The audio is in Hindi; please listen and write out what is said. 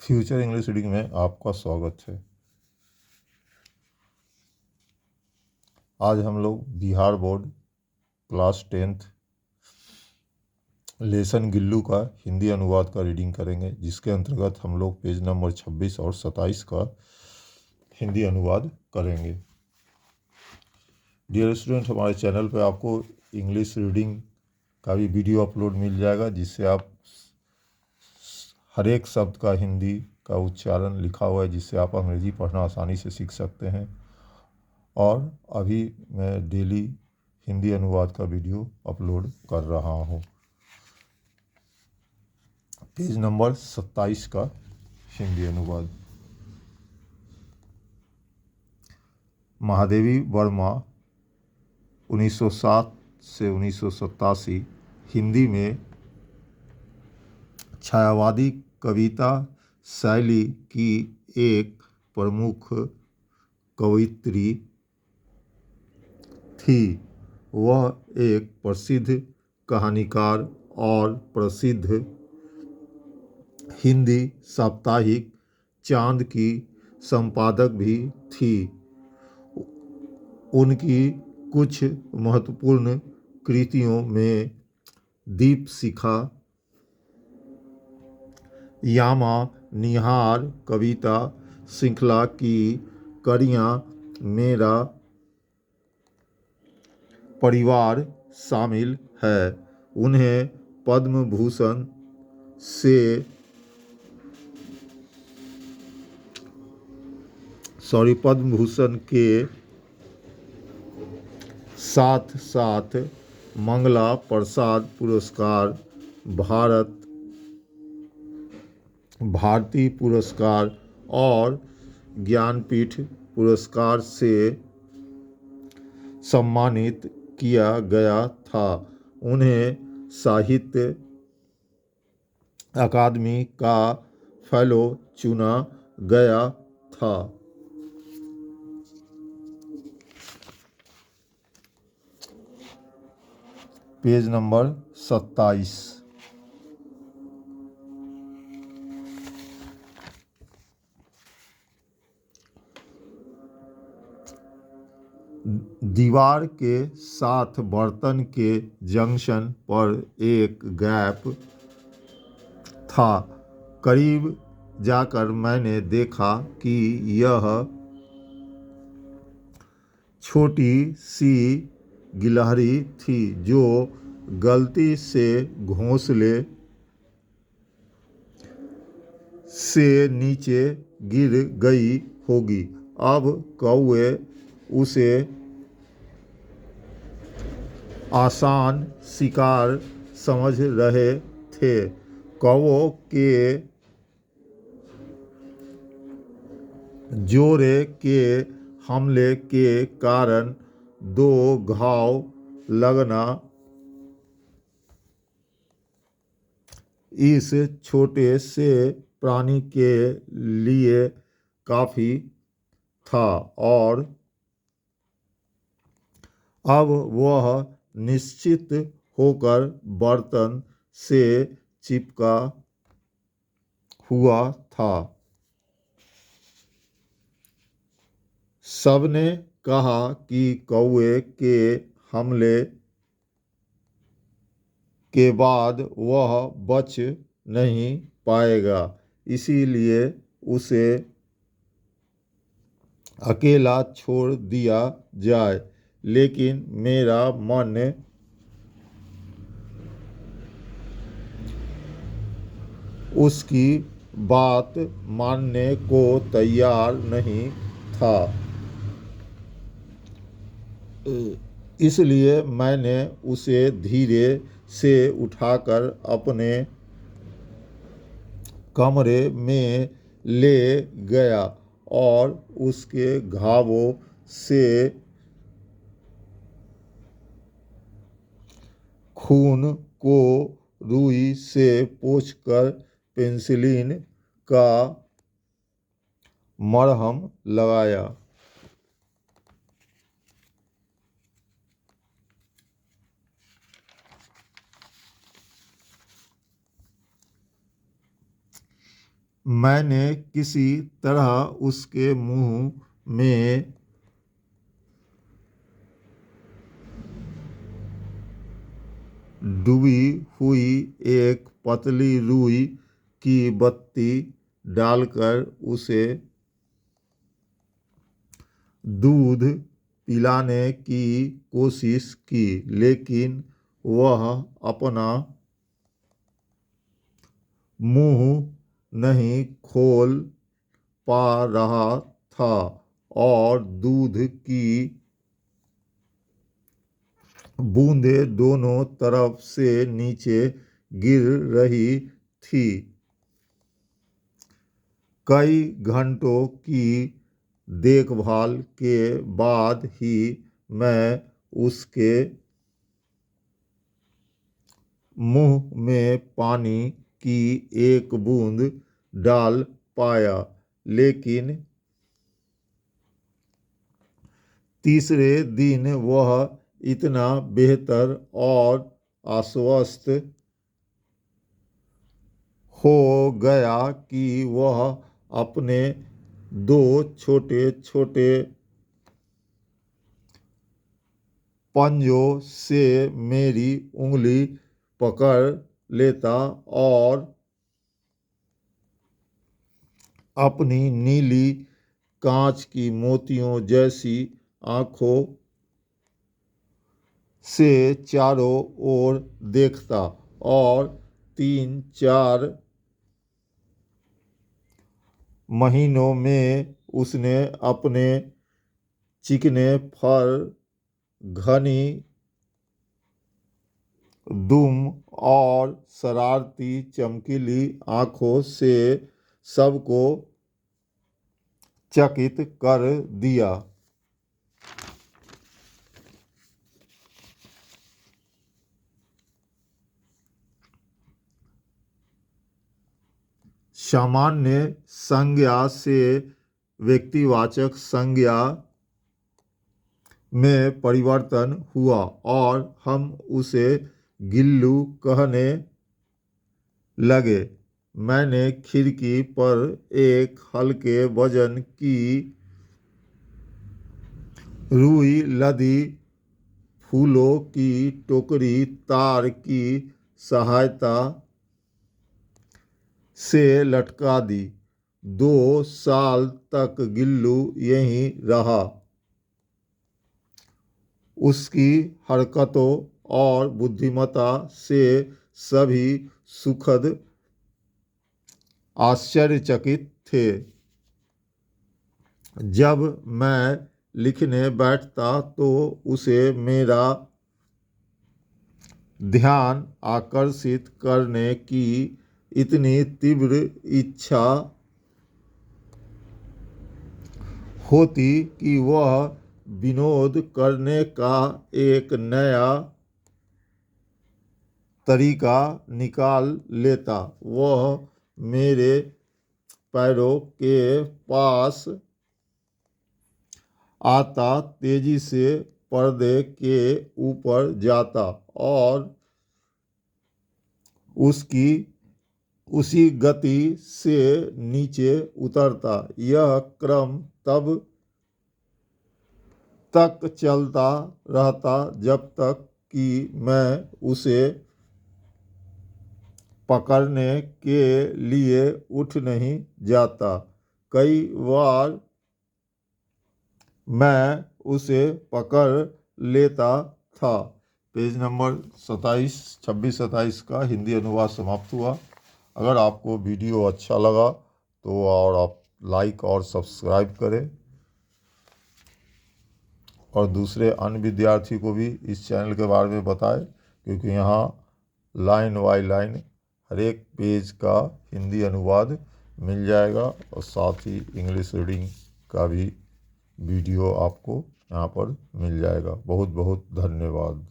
फ्यूचर इंग्लिश रीडिंग में आपका स्वागत है। आज हम लोग Bihar board class 10th lesson Gillu का हिंदी अनुवाद का रीडिंग करेंगे, जिसके अंतर्गत हम लोग पेज नंबर 26 और 27 का हिंदी अनुवाद करेंगे। डियर स्टूडेंट, हमारे चैनल पर आपको इंग्लिश रीडिंग का भी वीडियो अपलोड मिल जाएगा, जिससे आप हर एक शब्द का हिंदी का उच्चारण लिखा हुआ है, जिससे आप अंग्रेजी पढ़ना आसानी से सीख सकते हैं। और अभी मैं डेली हिंदी अनुवाद का वीडियो अपलोड कर रहा हूँ। पेज नंबर 27 का हिंदी अनुवाद। महादेवी वर्मा 1907 से 1987 हिंदी में छायावादी कविता शैली की एक प्रमुख कवयित्री थी। वह एक प्रसिद्ध कहानीकार और प्रसिद्ध हिंदी साप्ताहिक चांद की संपादक भी थी। उनकी कुछ महत्वपूर्ण कृतियों में दीपशिखा, यामा निहार कविता श्रृंखला की कड़ियाँ, मेरा परिवार शामिल है। उन्हें पद्म भूषण के साथ साथ मंगला प्रसाद पुरस्कार, भारती पुरस्कार और ज्ञानपीठ पुरस्कार से सम्मानित किया गया था। उन्हें साहित्य अकादमी का फेलो चुना गया था। Page number 27। दीवार के साथ बर्तन के जंक्शन पर एक गैप था। करीब जाकर मैंने देखा कि यह छोटी सी गिलहरी थी, जो गलती से घोंसले से नीचे गिर गई होगी। अब कौवे उसे आसान शिकार समझ रहे थे। कौवों के जोरे के हमले के कारण 2 घाव लगना इस छोटे से प्राणी के लिए काफी था, और अब वह निश्चित होकर बर्तन से चिपका हुआ था। सबने कहा कि कौवे के हमले के बाद वह बच नहीं पाएगा, इसीलिए उसे अकेला छोड़ दिया जाए। लेकिन मेरा मन उसकी बात मानने को तैयार नहीं था। इसलिए मैंने उसे धीरे से उठाकर अपने कमरे में ले गया और उसके घावों से खून को रुई से पोंछकर पेनिसिलिन का मरहम लगाया। मैंने किसी तरह उसके मुंह में डूबी हुई एक पतली रुई की बत्ती डालकर उसे दूध पिलाने की कोशिश की, लेकिन वह अपना मुंह नहीं खोल पा रहा था और दूध की बूंदें दोनों तरफ से नीचे गिर रही थी। कई घंटों की देखभाल के बाद ही मैं उसके मुंह में पानी की एक बूंद डाल पाया, लेकिन तीसरे दिन वह इतना बेहतर और आश्वस्त हो गया कि वह अपने दो छोटे छोटे पंजों से मेरी उंगली पकड़ लेता और अपनी नीली कांच की मोतियों जैसी आंखों से चारों ओर देखता और 3-4 महीनों में उसने अपने चिकने फर, घनी दुम और शरारती चमकीली आंखों से सबको चकित कर दिया। सामान्य संज्ञा से व्यक्तिवाचक संज्ञा में परिवर्तन हुआ और हम उसे गिल्लू कहने लगे। मैंने खिड़की पर एक हल्के वजन की रुई लदी फूलों की टोकरी तार की सहायता से लटका दी। 2 साल तक गिल्लू यहीं रहा। उसकी हरकतों और बुद्धिमत्ता से सभी सुखद आश्चर्यचकित थे। जब मैं लिखने बैठता तो उसे मेरा ध्यान आकर्षित करने की इतनी तीव्र इच्छा होती कि वह विनोद करने का एक नया तरीका निकाल लेता। वह मेरे पैरों के पास आता, तेजी से पर्दे के ऊपर जाता और उसकी उसी गति से नीचे उतरता। यह क्रम तब तक चलता रहता जब तक कि मैं उसे पकड़ने के लिए उठ नहीं जाता। कई बार मैं उसे पकड़ लेता था। पेज नंबर 26-27 का हिंदी अनुवाद समाप्त हुआ। अगर आपको वीडियो अच्छा लगा तो और आप लाइक और सब्सक्राइब करें और दूसरे अन्य विद्यार्थी को भी इस चैनल के बारे में बताएं, क्योंकि यहाँ लाइन बाय लाइन हर एक पेज का हिंदी अनुवाद मिल जाएगा और साथ ही इंग्लिश रीडिंग का भी वीडियो आपको यहाँ पर मिल जाएगा। बहुत बहुत धन्यवाद।